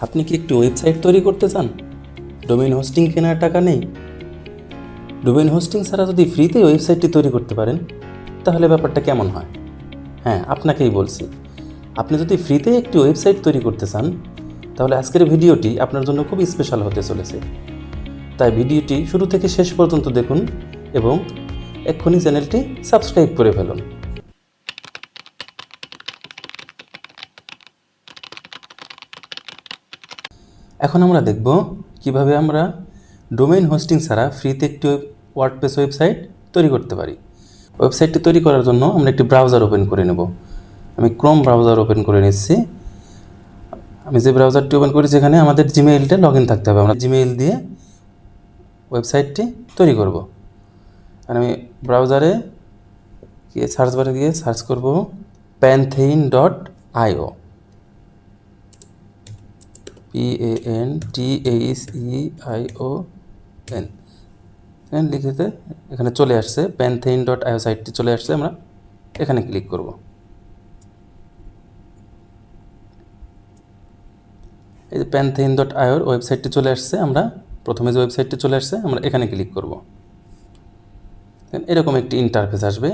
আপনি কি একটি ওয়েবসাইট তৈরি করতে চান? ডোমেইন হোস্টিং কেনার টাকা নেই? ডোমেইন হোস্টিং ছাড়া যদি ফ্রিতে ওয়েবসাইটটি তৈরি করতে পারেন, তাহলে ব্যাপারটা কেমন হয়? হ্যাঁ, আপনাকেই বলছি। আপনি যদি ফ্রিতে একটি ওয়েবসাইট তৈরি করতে চান, তাহলে আজকের ভিডিওটি আপনার জন্য খুব স্পেশাল হতে চলেছে। তাই ভিডিওটি শুরু থেকে শেষ পর্যন্ত দেখুন এবং এক্ষুনি চ্যানেলটি সাবস্ক্রাইব করে ফেলুন। এখন আমরা দেখব কিভাবে আমরা ডোমেইন হোস্টিং ছাড়া ফ্রিতে একটি ওয়ার্ডপ্রেস ওয়েবসাইট তৈরি করতে পারি। ওয়েবসাইটটি তৈরি করার জন্য আমরা একটি ব্রাউজার ওপেন করে নেব। আমি ক্রোম ব্রাউজার ওপেন করে নিচ্ছি। আমি যে ব্রাউজারটি ওপেন করি সেখানে আমাদের জিমেইলটা লগ ইন থাকতে হবে। আমরা জিমেইল দিয়ে ওয়েবসাইটটি তৈরি করব। আর আমি ব্রাউজারে গিয়ে সার্চ বারে গিয়ে সার্চ করব panthein.io PANTHEION লিখেতে এখানে চলে আসছে panthein.io সাইটটি চলে আসছে। আমরা এখানে ক্লিক করব। এই যে panthein.io ওয়েবসাইটটি চলে আসছে। আমরা প্রথমে যে ওয়েবসাইটটি চলে আসছে আমরা এখানে ক্লিক করব। এরকম একটি ইন্টারফেস আসবে,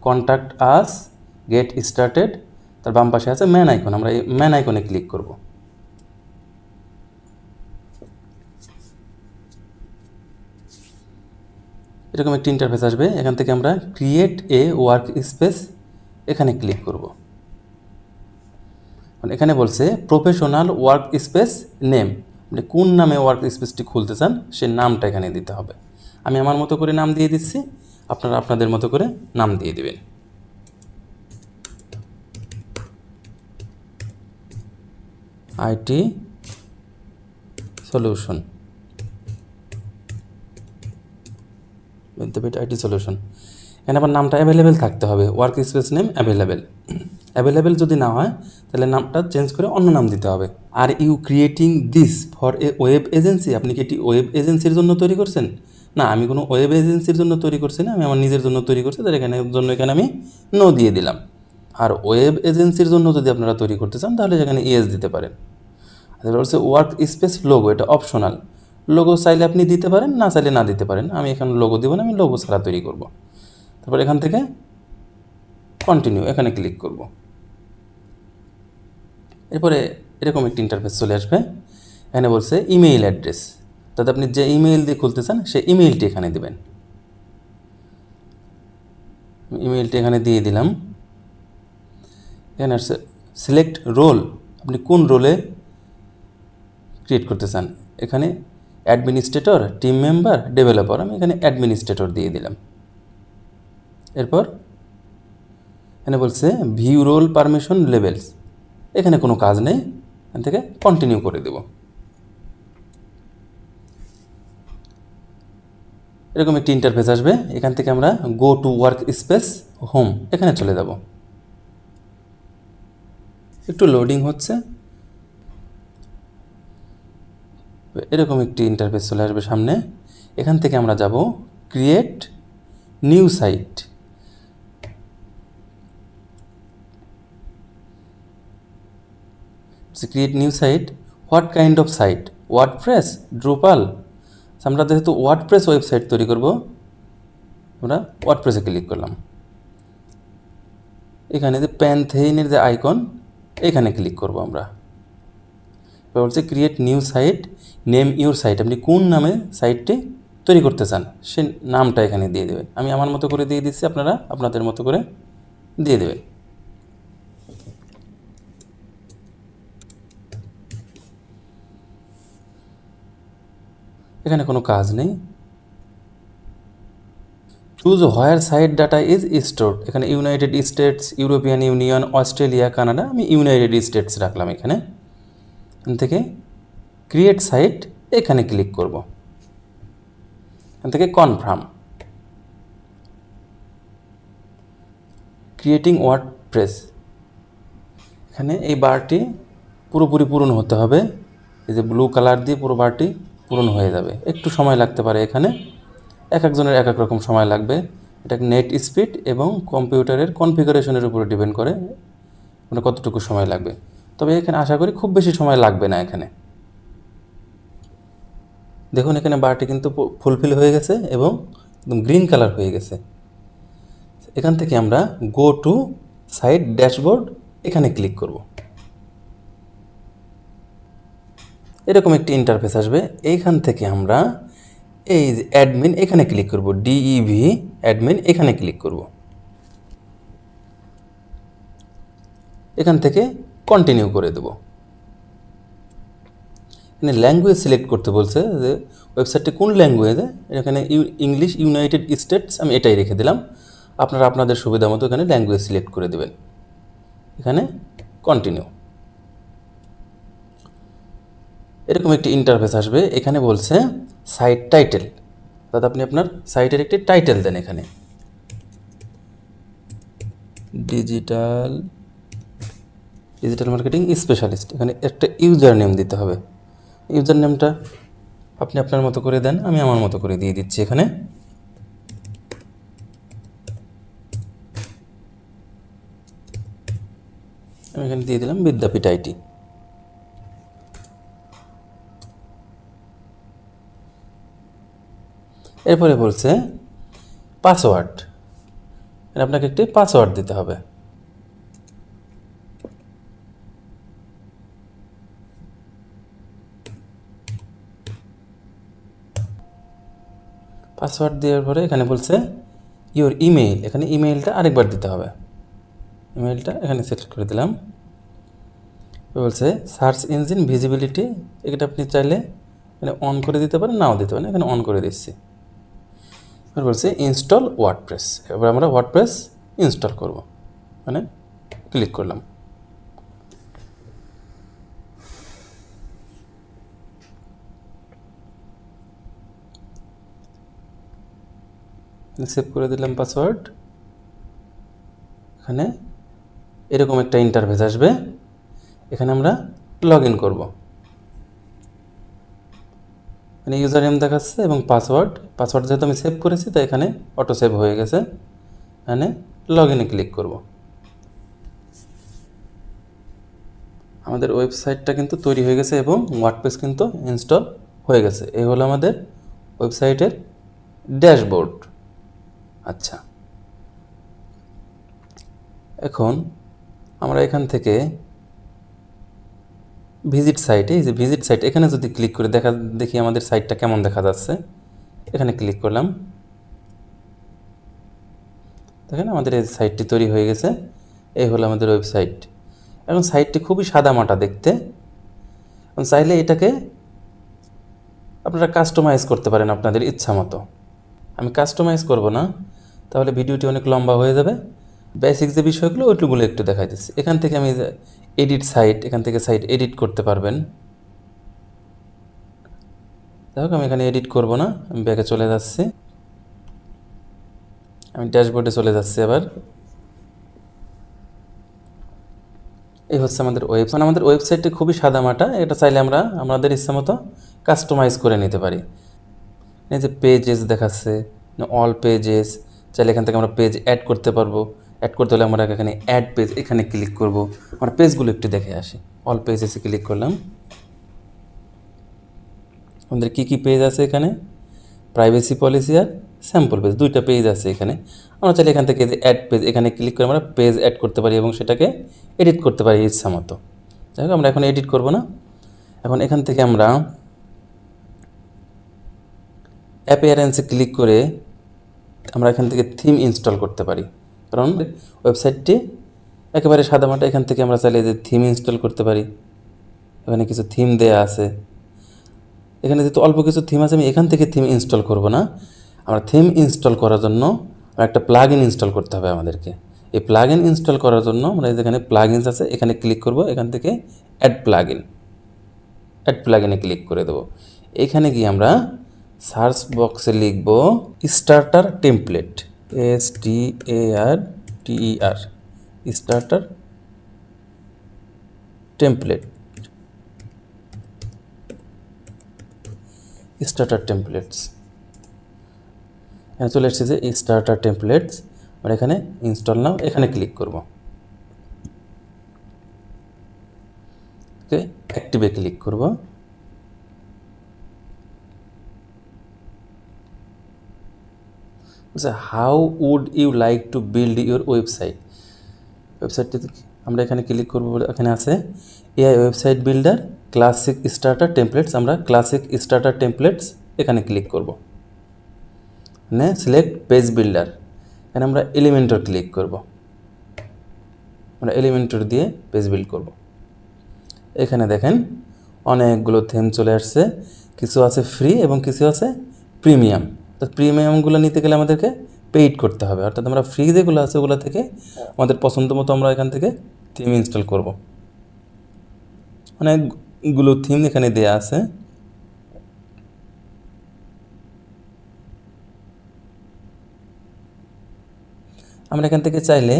কন্ট্যাক্ট আস, গেট স্টার্টেড, তার বাম পাশে আছে ম্যান আইকন। আমরা এই ম্যান আইকনে ক্লিক করব। এরকম একটি ইন্টারফেস আসবে। এখান থেকে আমরা ক্রিয়েট এ ওয়ার্ক স্পেস এখানে ক্লিক করব। এখানে বলছে প্রফেশনাল ওয়ার্ক স্পেস নেম, মানে কোন নামে ওয়ার্ক স্পেসটি খুলতে চান সে নামটা এখানে দিতে হবে। আমি আমার মতো করে নাম দিয়ে দিচ্ছি, আপনারা আপনাদের মতো করে নাম দিয়ে দিবেন। IT solution, Vidyapith IT solution. এখানে আবার নামটা অ্যাভেলেবেল থাকতে হবে, ওয়ার্ক স্পেস নেম অ্যাভেলেবেল যদি না হয় তাহলে নামটা চেঞ্জ করে অন্য নাম দিতে হবে। Are you creating this for a web agency, আপনি কি এটি ওয়েব এজেন্সির জন্য তৈরি করছেন? না, আমি কোনো ওয়েব এজেন্সির জন্য তৈরি করছি না, আমি আমার নিজের জন্য তৈরি করছি। তার এখানে আমি নো দিয়ে দিলাম। আর ওয়েব এজেন্সির জন্য যদি আপনারা তৈরি করতে চান তাহলে সেখানে ইয়েস দিতে পারেন। তারপর হচ্ছে ওয়ার্ক স্পেস লোগো, এটা অপশনাল। লোগো চাইলে আপনি দিতে পারেন, না চাইলে না দিতে পারেন। আমি এখানে লোগো দিব না, আমি লোগো ছাড়া তৈরি করব। তারপর এখান থেকে কন্টিনিউ এখানে ক্লিক করব। এরপরে এরকম একটি ইন্টারফেস চলে আসবে। এখানে বলছে ইমেইল অ্যাড্রেস, তাতে আপনি যে ইমেইল দিয়ে খুলতে চান সেই ইমেইলটি এখানে দেবেন। ইমেইলটি এখানে দিয়ে দিলাম। এখানে আসছে সিলেক্ট রোল, আপনি কোন রোলে ক্রিয়েট করতে চান। এখানে অ্যাডমিনিস্ট্রেটর, টিম মেম্বার, ডেভেলপার, আমি এখানে অ্যাডমিনিস্ট্রেটর দিয়ে দিলাম। এরপর এখানে বলছে ভিউ রোল পারমিশন লেভেলস, এখানে কোনো কাজ নেই, এখান থেকে কন্টিনিউ করে দেব। এরকম একটি ইন্টারফেস আসবে। এখান থেকে আমরা go to work space home এখানে চলে যাব। একটু লোডিং হচ্ছে। এরকম একটি ইন্টারফেস চলে আসবে সামনে। এখান থেকে আমরা যাব create new site. Create new site, what kind of site, WordPress, Drupal. আমরা যেহেতু ওয়ার্ডপ্রেস ওয়েবসাইট তৈরি করব, আমরা ওয়ার্ডপ্রেসে ক্লিক করলাম। এখানে যে প্যানথেইনের যে আইকন এখানে ক্লিক করব আমরা। এবার বলছে create new site, name your site, আপনি কোন নামে সাইটটি তৈরি করতে চান সে নামটা এখানে দিয়ে দেবেন। আমি আমার মতো করে দিয়ে দিচ্ছি, আপনারা আপনাদের মতো করে দিয়ে দেবেন। এখানে কোনো কাজ নেই। Choose where site data is stored, এখানে United States, European Union, Australia, Canada, আমি ইউনাইটেড স্টেটস রাখলাম। এখান থেকে ক্রিয়েট সাইট এখানে ক্লিক করব। এখান থেকে কনফার্ম। ক্রিয়েটিং ওয়ার্ডপ্রেস, এখানে এই বারটি পুরোপুরি পূরণ হতে হবে। এই যে ব্লু কালার দিয়ে পুরো বারটি পূরণ হয়ে যাবে। একটু সময় লাগতে পারে, এখানে এক একজনের এক এক রকম সময় লাগবে। এটা নেট স্পিড এবং কম্পিউটারের কনফিগারেশনের উপরে ডিপেন্ড করে মানে কতটুকু সময় লাগবে। তবে এখানে আশা করি খুব বেশি সময় লাগবে না। এখানে দেখুন এখানে বারটি কিন্তু ফুলফিল হয়ে গেছে এবং একদম গ্রিন কালার হয়ে গেছে। এখান থেকে আমরা গো টু সাইট ড্যাশবোর্ড এখানে ক্লিক করব। এরকম একটি ইন্টারফেস আসবে। এইখান থেকে আমরা এই যে অ্যাডমিন এখানে ক্লিক করব, ডিইভি অ্যাডমিন এখানে ক্লিক করব। এখান থেকে কন্টিনিউ করে দেব। এখানে ল্যাঙ্গুয়েজ সিলেক্ট করতে বলছে যে ওয়েবসাইটটি কোন ল্যাঙ্গুয়েজে, এখানে ইংলিশ ইউনাইটেড স্টেটস আমি এটাই রেখে দিলাম। আপনারা আপনাদের সুবিধা মতো এখানে ল্যাঙ্গুয়েজ সিলেক্ট করে দেবেন। এখানে কন্টিনিউ। এরকম একটি ইন্টারফেস আসবে। এখানে বলছে সাইট টাইটেল, অর্থাৎ আপনি আপনার সাইটের একটি টাইটেল দেন। এখানে ডিজিটাল মার্কেটিং স্পেশালিস্ট, এখানে একটা ইউজার নেম দিতে হবে। ইউজার নেমটা আপনি আপনার মতো করে দেন, আমি আমার মতো করে দিয়ে দিচ্ছি। এখানে আমি এখানে দিয়ে দিলাম বিদ্যাপীঠ আইটি। এরপরে বলছে পাসওয়ার্ড, আপনাকে একটি পাসওয়ার্ড দিতে হবে। পাসওয়ার্ড দেওয়ার পরে এখানে বলছে ইওর ইমেইল, এখানে ইমেইলটা আরেকবার দিতে হবে। ইমেইলটা এখানে সিলেক্ট করে দিলাম। বলছে সার্চ ইঞ্জিন ভিজিবিলিটি, এটা আপনি চাইলে এখানে অন করে দিতে পারেন, নাও দিতে পারেন। এখানে অন করে দিচ্ছি। এবার বলছে ইনস্টল ওয়ার্ডপ্রেস, এবার আমরা ওয়ার্ডপ্রেস ইনস্টল করব। মানে ক্লিক করলাম। সেভ করে দিলাম পাসওয়ার্ড। এখানে এরকম একটা ইন্টারফেস আসবে। এখানে আমরা লগ ইন করবো। মানে ইউজার নেম দেখাচ্ছে এবং পাসওয়ার্ড যেহেতু আমি সেভ করেছি তাই এখানে অটো সেভ হয়ে গেছে। এখানে লগ ইনে ক্লিক করব। আমাদের ওয়েবসাইটটা কিন্তু তৈরি হয়ে গেছে এবং ওয়ার্ডপ্রেস কিন্তু ইনস্টল হয়ে গেছে। এই হলো আমাদের ওয়েবসাইটের ড্যাশবোর্ড। আচ্ছা, এখন আমরা এখান থেকে ভিজিট সাইটে, এই যে ভিজিট সাইট, এখানে যদি ক্লিক করে দেখি আমাদের সাইটটা কেমন দেখা যাচ্ছে। এখানে ক্লিক করলাম। দেখেন আমাদের এই সাইটটি তৈরি হয়ে গেছে। এই হলো আমাদের ওয়েবসাইট। এখন সাইটটি খুবই সাদামাটা দেখতে। এখন চাইলে এটাকে আপনারা কাস্টমাইজ করতে পারেন আপনাদের ইচ্ছা মতো। আমি কাস্টমাইজ করব না, তাহলে ভিডিওটি অনেক লম্বা হয়ে যাবে। বেসিক যে বিষয়গুলো ওইগুলো একটু দেখাই দিচ্ছি। এখান থেকে আমি এডিট সাইট, এখান থেকে সাইট এডিট করতে পারবেন। দেখো আমি এখানে এডিট করব না, আমি ব্যাকে চলে যাচ্ছি। আমি ড্যাশবোর্ডে চলে যাচ্ছি আবার। এই হচ্ছে আমাদের ওয়েবসাইট। আমাদের ওয়েবসাইটটি খুবই সাদামাটা। এটা চাইলে আমরা আমাদের ইচ্ছা মতো কাস্টমাইজ করে নিতে পারি। এই যে পেজেস দেখাচ্ছে, অল পেজেস, চাইলে এখান থেকে আমরা পেজ অ্যাড করতে পারবো। অ্যাড করতে হলে আমরা এখানে অ্যাড পেজ, এখানে ক্লিক করব। আমরা পেজগুলো একটু দেখে আসি। অল পেজেসে ক্লিক করলাম। আমাদের কী কী পেজ আছে এখানে, প্রাইভেসি পলিসি আর স্যাম্পল পেজ, দুইটা পেজ আছে এখানে। আমরা চাইলে এখান থেকে যে অ্যাড পেজ, এখানে ক্লিক করে আমরা পেজ অ্যাড করতে পারি এবং সেটাকে এডিট করতে পারি ইচ্ছা মতো। যাই হোক আমরা এখন এডিট করব না। এখন এখান থেকে আমরা অ্যাপিয়ারেন্সে ক্লিক করে আমরা এখান থেকে থিম ইনস্টল করতে পারি, কারণ ওয়েবসাইটটি একেবারে সাদামাটা। এখান থেকে আমরা চাইলে যে থিম ইনস্টল করতে পারি। এখানে কিছু থিম দেয়া আছে। এখানে যেহেতু অল্প কিছু থিম আছে, আমি এখান থেকে থিম ইনস্টল করব না। আমরা থিম ইনস্টল করার জন্য একটা প্লাগ ইন ইনস্টল করতে হবে আমাদেরকে। এই প্লাগ ইন ইনস্টল করার জন্য আমরা যেখানে প্লাগ ইনস আছে এখানে ক্লিক করব। এখান থেকে অ্যাড প্লাগ ইনে ক্লিক করে দেবো। এখানে গিয়ে আমরা সার্চ বক্সে লিখব starter template, STARTER, starter templates. এখানে চলে এসেছে যে স্টার্টার টেমপ্লেটস। আমরা এখানে ইনস্টল নাও, এখানে ক্লিক করব। অ্যাক্টিভে ক্লিক করব। আচ্ছা, how would you like to build your website. ওয়েবসাইটটিতে আমরা এখানে ক্লিক করব, বলে এখানে আছে AI website builder classic starter templates. আমরা ক্লাসিক স্টার্টার টেমপ্লেটস এখানে ক্লিক করব। মানে সিলেক্ট পেজ বিল্ডার, এখানে আমরা এলিমেন্টর ক্লিক করব। আমরা এলিমেন্টর দিয়ে পেজ বিল্ড করব। এখানে দেখেন অনেকগুলো থিম চলে আসছে, কিছু আছে ফ্রি এবং কিছু আছে প্রিমিয়াম। তো প্রিমিয়ামগুলো নিতে গেলে আমাদেরকে পেইড করতে হবে, অর্থাৎ আমরা ফ্রি যেগুলো আছে ওগুলো থেকে আমাদের পছন্দ মতো আমরা এখান থেকে থিম ইনস্টল করব। অনেকগুলো থিম এখানে দেয়া আছে। আমরা এখান থেকে চাইলে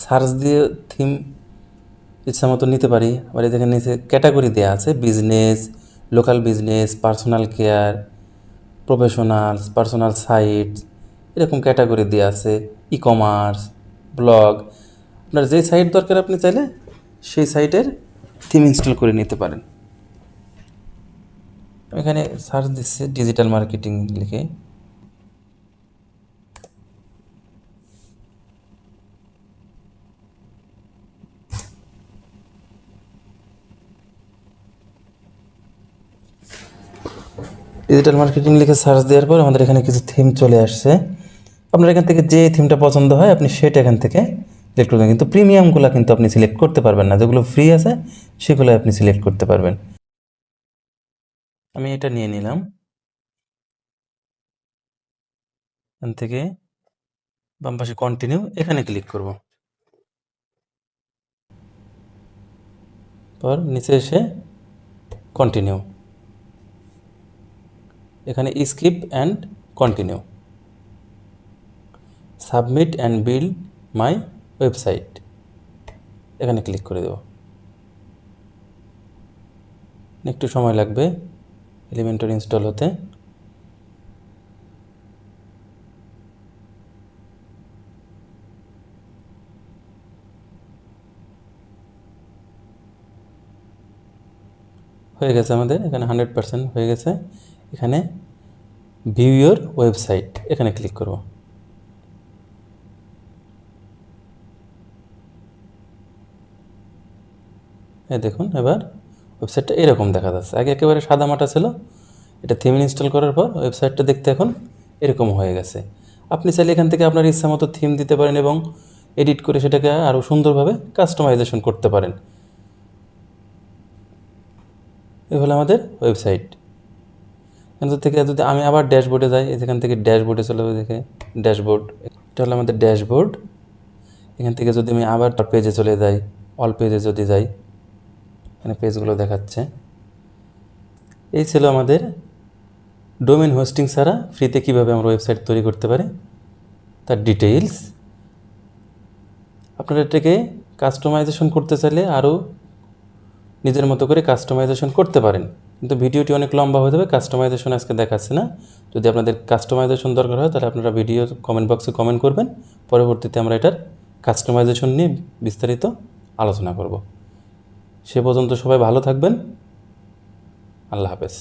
সার্চ দিয়ে থিম ইচ্ছা মতো নিতে পারি। আবার এখানে নিচে ক্যাটাগরি দেওয়া আছে, business, local business, personal care, professionals, personal site, এরকম ক্যাটাগরি দেওয়া আছে, ই কমার্স, ব্লগ। আপনার যেই সাইট দরকার আপনি চাইলে সেই সাইটের থিম ইনস্টল করে নিতে পারেন। এখানে সার্চ দিচ্ছে ডিজিটাল মার্কেটিং লিখে। ডিজিটাল মার্কেটিং লিখে সার্চ দেওয়ার পর আমাদের এখানে কিছু থিম চলে আসছে। আপনার এখান থেকে যে থিমটা পছন্দ হয় আপনি সেটা এখান থেকে সিলেক্ট করবেন, কিন্তু প্রিমিয়ামগুলো কিন্তু আপনি সিলেক্ট করতে পারবেন না। যেগুলো ফ্রি আছে সেগুলো আপনি সিলেক্ট করতে পারবেন। আমি এটা নিয়ে নিলাম। এখান থেকে বাম পাশে কন্টিনিউ, এখানে ক্লিক করব। পর নিচে এসে কন্টিনিউ, এখানে skip and continue, submit and build my website, এখানে ক্লিক করে দেব। একটু সময় লাগবে এলিমেন্টর ইনস্টল হতে। হয়ে গেছে আমাদের এখানে 100% হয়ে গেছে। এখানে ভিউ ইউর ওয়েবসাইট, এখানে ক্লিক করব। এই দেখুন এবার ওয়েবসাইটটা এরকম দেখা যাচ্ছে। আগে একেবারে সাদা মাটা ছিল, এটা থিম ইনস্টল করার পর ওয়েবসাইটটা দেখতে এখন এরকম হয়ে গেছে। আপনি চাইলে এখান থেকে আপনার ইচ্ছা মতো থিম দিতে পারেন এবং এডিট করে সেটাকে আরও সুন্দরভাবে কাস্টমাইজেশন করতে পারেন। এই হলো আমাদের ওয়েবসাইট। এখান থেকে যদি আমি আবার ড্যাশবোর্ডে যাই, এখান থেকে ড্যাশবোর্ডে চলে যাবে, দেখে ড্যাশবোর্ড, এটা হলো আমাদের ড্যাশবোর্ড। এখান থেকে যদি আমি আবার পেজে চলে যাই, অল পেজে যদি যাই, এখানে পেজগুলো দেখাচ্ছে। এই ছিল আমাদের ডোমেন হোস্টিং ছাড়া ফ্রিতে কীভাবে আমরা ওয়েবসাইট তৈরি করতে পারি তার ডিটেইলস। আপনারা এটাকে কাস্টমাইজেশন করতে চাইলে আরও নিজের মতো করে কাস্টমাইজেশন করতে পারেন, কিন্তু ভিডিওটি অনেক লম্বা হয়ে যাবে, কাস্টমাইজেশন আজকে দেখাচ্ছে না। যদি আপনাদের কাস্টমাইজেশন দরকার হয় তাহলে আপনারা ভিডিওর কমেন্ট বক্সে কমেন্ট করবেন, পরবর্তীতে আমরা এটার কাস্টমাইজেশন নিয়ে বিস্তারিত আলোচনা করব। সে পর্যন্ত সবাই ভালো থাকবেন। আল্লাহ হাফেজ।